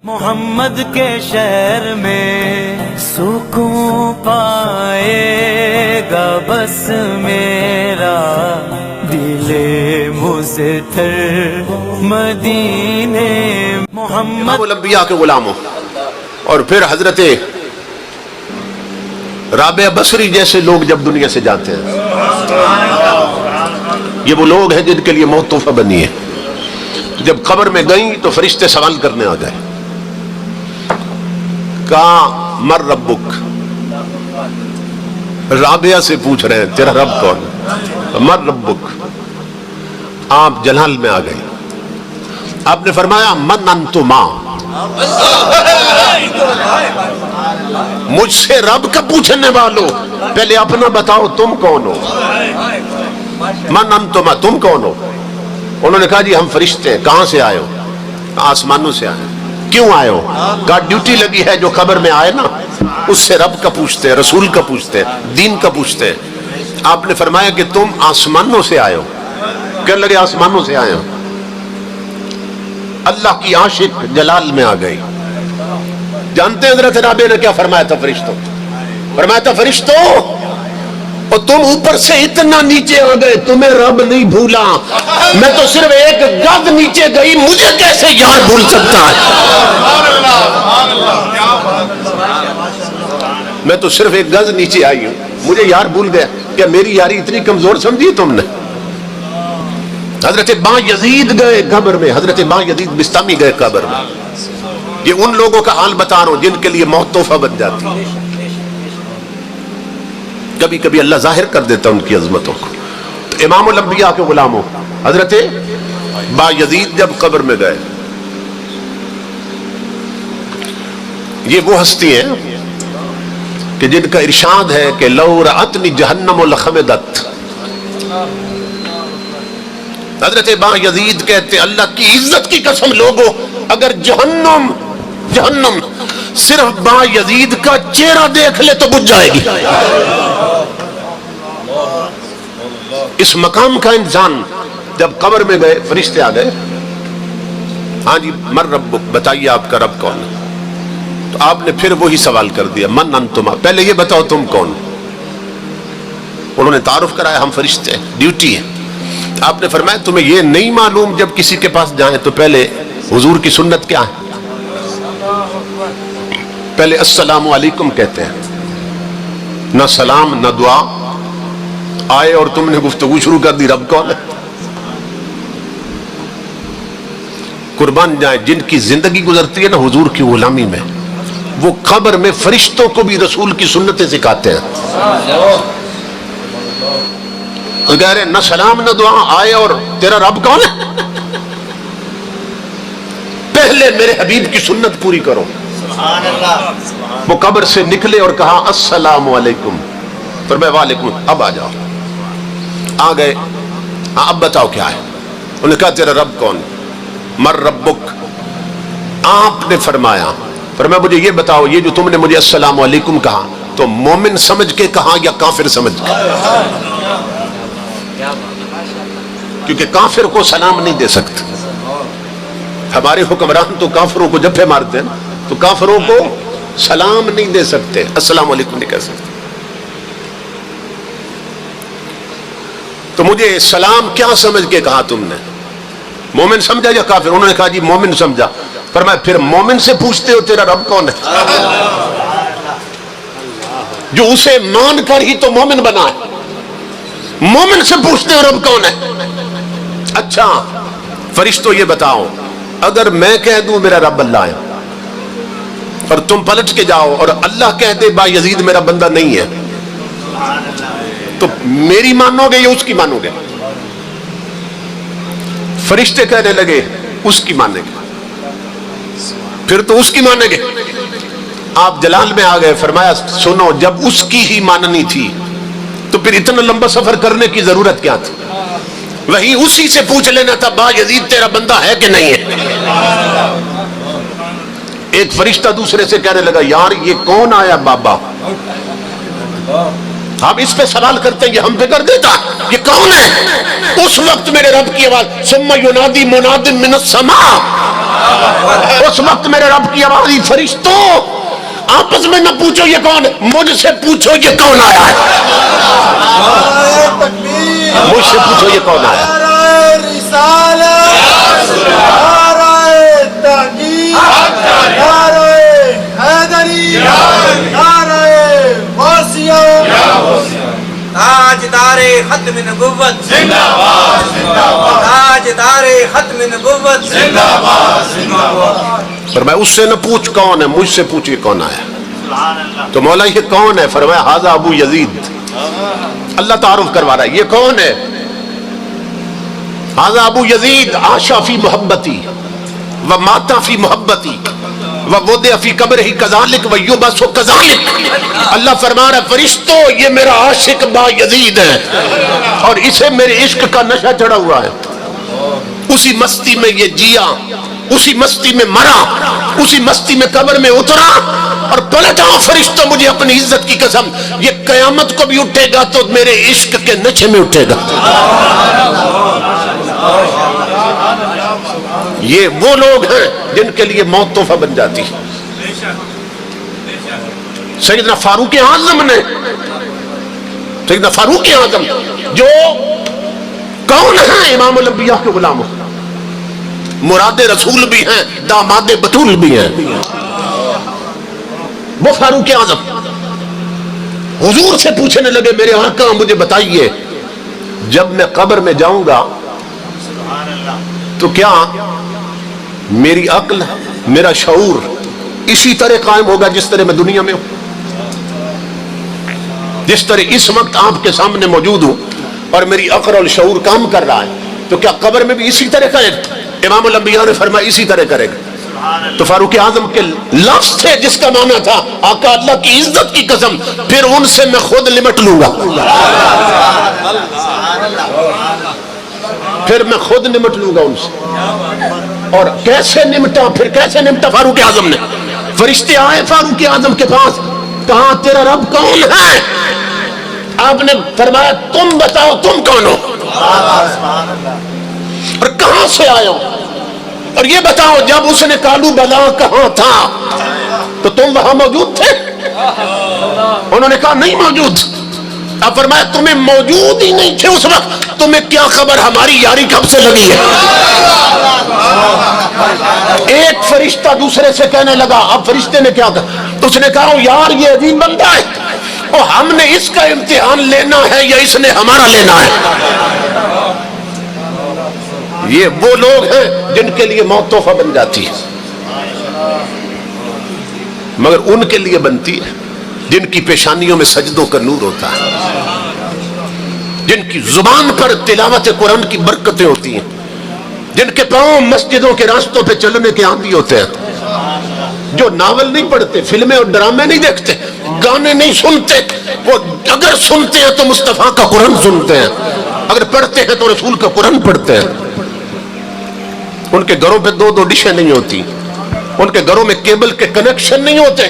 محمد کے شہر میں سکون پائے گا بس میرا دل مزتر مدینے محمد الانبیاء کے غلاموں اور پھر حضرت رابعہ بصری جیسے لوگ جب دنیا سے جاتے ہیں، یہ وہ لوگ ہیں جن کے لیے موت تحفہ بنی ہے۔ جب قبر میں گئیں تو فرشتے سوال کرنے آ گئے، کہاں مر ربک، رابعہ سے پوچھ رہے ہیں تیرا رب کون ہے؟ مر ربک، آپ جلال میں آ گئے، آپ نے فرمایا من انتما، مجھ سے رب کا پوچھنے والوں پہلے اپنا بتاؤ تم کون ہو، من انتما تم کون ہو؟ انہوں نے کہا جی ہم فرشتے ہیں۔ کہاں سے آئے ہو؟ آسمانوں سے آئے۔ کیوں آئے ہو؟ کہا ڈیوٹی لگی ہے، جو قبر میں آئے نا اس سے رب کا پوچھتے ہیں، رسول کا پوچھتے ہیں، دین کا پوچھتے ہیں۔ آپ نے فرمایا کہ تم آسمانوں سے آئے ہو؟ کہنے لگے آسمانوں سے آئے ہو۔ اللہ کی عاشق جلال میں آ گئی۔ جانتے ہیں حضرت رابعہ نے کیا فرمایا تھا فرشتوں؟ فرمایا تھا فرشتوں اور تم اوپر سے اتنا نیچے آ گئے، تمہیں رب نہیں بھولا، میں تو صرف ایک گز نیچے گئی، مجھے کیسے یار بھول سکتا ہے؟ میں تو صرف ایک گز نیچے آئی ہوں، مجھے یار بھول گیا۔ کیا میری یاری اتنی کمزور سمجھی تم نے؟ حضرت با یزید گئے قبر میں، حضرت با یزید بستامی گئے قبر میں۔ یہ ان لوگوں کا حال بتا رہا ہوں جن کے لیے موت تحفہ بن جاتی ہے۔ کبھی کبھی اللہ ظاہر کر دیتا ان کی عظمتوں کو۔ تو امام الانبیاء کے غلاموں حضرت با یزید جب قبر میں گئے، یہ وہ ہستی ہیں کہ جن کا ارشاد ہے کہ لو رأتنی جہنم لخمدت۔ حضرت با یزید کہتے اللہ کی عزت کی قسم لوگوں، اگر جہنم صرف با یزید کا چہرہ دیکھ لے تو بجھ جائے گی۔ اس مقام کا انسان جب قبر میں گئے، فرشتے آ گئے، ہاں جی مر ربک، بتائیے آپ کا رب کون ہے؟ تو آپ نے پھر وہی سوال کر دیا من انتما، پہلے یہ بتاؤ تم کون؟ انہوں نے تعارف کرایا ہم فرشتے ہیں، ڈیوٹی ہے۔ آپ نے فرمایا تمہیں یہ نہیں معلوم جب کسی کے پاس جائیں تو پہلے حضور کی سنت کیا ہے؟ پہلے السلام علیکم کہتے ہیں، نہ سلام نہ دعا، آئے اور تم نے گفتگو شروع کر دی رب کون ہے؟ قربان جائیں جن کی زندگی گزرتی ہے نا حضور کی غلامی میں، وہ قبر میں فرشتوں کو بھی رسول کی سنتیں سکھاتے ہیں۔ تو کہہ رہے نہ سلام نہ دعا، آئے اور تیرا رب کون ہے؟ پہلے میرے حبیب کی سنت پوری کرو۔ وہ قبر سے نکلے اور کہا السلام علیکم، فرمایا وعلیکم، اب آ جاؤ۔ آ گئے، ہاں اب بتاؤ کیا ہے؟ انہوں نے کہا تیرا رب کون؟ مر ربک۔ آپ نے فرمایا مجھے یہ بتاؤ، یہ جو تم نے مجھے السلام علیکم کہا تو مومن سمجھ کے کہا یا کافر سمجھ کے؟ کیونکہ کافر کو سلام نہیں دے سکتے۔ ہمارے حکمران تو کافروں کو جبھے مارتے ہیں تو کافروں کو سلام نہیں دے سکتے، السلام علیکم نہیں کہہ سکتے۔ تو مجھے سلام کیا سمجھ کے کہا تم نے؟ مومن سمجھا یا کافر؟ انہوں نے کہا جی مومن سمجھا۔ فرمایا پھر مومن سے پوچھتے ہو تیرا رب کون ہے؟ جو اسے مان کر ہی تو مومن بنا ہے، مومن سے پوچھتے ہو رب کون ہے؟ اچھا فرشتوں یہ بتاؤ، اگر میں کہہ دوں میرا رب اللہ ہے اور تم پلٹ کے جاؤ اور اللہ کہہ دے با یزید میرا بندہ نہیں ہے، تو میری مانو گے یا اس کی مانو گے؟ فرشتے کہنے لگے اس کی مانیں گے۔ پھر تو اس کی مانیں گے۔ آپ جلال میں آ گئے، فرمایا سنو جب اس کی ہی ماننی تھی تو پھر اتنا لمبا سفر کرنے کی ضرورت کیا تھی؟ وہی اسی سے پوچھ لینا تھا با یزید تیرا بندہ ہے کہ نہیں ہے۔ ایک فرشتہ دوسرے سے کہنے لگا یار یہ کون آیا بابا؟ آپ اس پہ سوال کرتے ہیں یہ ہم پہ کر دیتا یہ کون ہے؟ اس وقت میرے رب کی آواز ثم ینادی مناد من السماء، اس وقت میرے رب کی آواز فرشتوں آپس میں نہ پوچھو یہ کون ہے، مجھ سے پوچھو یہ کون آیا ہے، مجھ سے پوچھو یہ کون آیا ہے۔ تاجدار ختم نبوت زندہ باد، تاجدار ختم نبوت زندہ باد۔ فرمایا اس سے نہ پوچھ کون ہے، مجھ سے پوچھ یہ کون آیا۔ تو مولا یہ کون ہے؟ فرمایا ھذا ابو یزید، اللہ تعارف کروا رہا ہے یہ کون ہے؟ ھذا ابو یزید عاشا فی محبتی ومات فی محبتی ووضع فی قبرہ کذالک ویبعث کذالک۔ اللہ فرما رہا ہے فرشتوں یہ میرا عاشق با یزید ہے اور اسے میرے عشق کا نشہ چڑھا ہوا ہے، اسی مستی میں یہ جیا، اسی مستی میں مرا، اسی مستی میں قبر میں اترا اور پلٹا۔ فرشتوں مجھے اپنی عزت کی قسم یہ قیامت کو بھی اٹھے گا تو میرے عشق کے نشے میں اٹھے گا۔ یہ وہ لوگ ہیں جن کے لیے موت تحفہ بن جاتی ہے۔ سیدنا فاروق اعظم نے، سیدنا فاروق اعظم جو کون ہیں؟ امام الانبیاء کے غلام، مراد رسول بھی ہیں، داماد بطول بھی ہیں، وہ فاروق اعظم حضور سے پوچھنے لگے میرے آقا مجھے بتائیے جب میں قبر میں جاؤں گا تو کیا میری عقل میرا شعور اسی طرح قائم ہوگا جس طرح میں دنیا میں ہوں؟ جس طرح اس وقت آپ کے سامنے موجود ہوں اور میری عقل اور شعور کام کر رہا ہے تو کیا قبر میں بھی اسی طرح کرے گا؟ امام الانبیاء نے فرمایا اسی طرح کرے گا۔ تو فاروق اعظم کے لفظ تھے جس کا معنی تھا آقا اللہ کی عزت کی قسم پھر ان سے میں خود نمٹ لوں گا، پھر میں خود نمٹ لوں گا ان سے۔ اور کیسے نمٹا؟ پھر کیسے نمٹا فاروق اعظم نے؟ فرشتے آئے فاروق اعظم کے پاس، کہا تیرا رب کون ہے؟ آپ نے فرمایا تم بتاؤ تم کون ہو اور کہاں سے آئے ہو، اور یہ بتاؤ جب اس نے کالو بلا کہاں تھا تو تم وہاں موجود تھے؟ انہوں نے کہا نہیں موجود۔ اب فرمایا تمہیں موجود ہی نہیں تھے اس وقت، تمہیں کیا خبر ہماری یاری کب سے لگی ہے؟ ایک فرشتہ دوسرے سے کہنے لگا، اب فرشتے نے کیا کہا؟ اس نے کہا یار یہ عجیب بندہ ہے، اور ہم نے اس کا امتحان لینا ہے یا اس نے ہمارا لینا ہے؟ یہ وہ لوگ ہیں جن کے لیے موت تحفہ بن جاتی ہے، مگر ان کے لیے بنتی ہے جن کی پیشانیوں میں سجدوں کا نور ہوتا ہے، جن کی زبان پر تلاوت قرآن کی برکتیں ہوتی ہیں، جن کے پاؤں مسجدوں کے راستوں پہ چلنے کے عادی ہوتے ہیں، جو ناول نہیں پڑھتے، فلمیں اور ڈرامے نہیں دیکھتے، گانے نہیں سنتے، وہ اگر سنتے ہیں تو مصطفیٰ کا قرآن سنتے ہیں، اگر پڑھتے ہیں تو رسول کا قرآن پڑھتے ہیں۔ ان کے گھروں پہ دو ڈشیں نہیں ہوتی، ان کے گھروں میں کیبل کے کنیکشن نہیں ہوتے،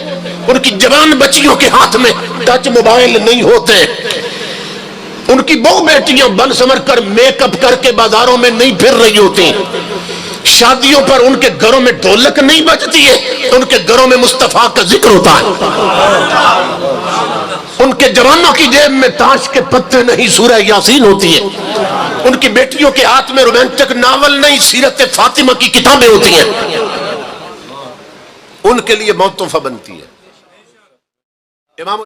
ان کی جوان بچیوں کے ہاتھ میں ٹچ موبائل نہیں ہوتے، ان کی بہو بیٹیاں بن سمر کر میک اپ کر کے بازاروں میں نہیں پھر رہی ہوتی، شادیوں پر ان کے گھروں میں ڈھولک نہیں بجتی ہے، ان کے گھروں میں مصطفیٰ کا ذکر ہوتا ہے، ان کے جوانوں کی جیب میں تاش کے پتے نہیں سورہ یاسین ہوتی ہے، ان کی بیٹیوں کے ہاتھ میں رومانٹک ناول نہیں سیرت فاطمہ کی کتابیں ہوتی ہیں، ان کے لیے موت تحفہ بنتی ہے۔ امام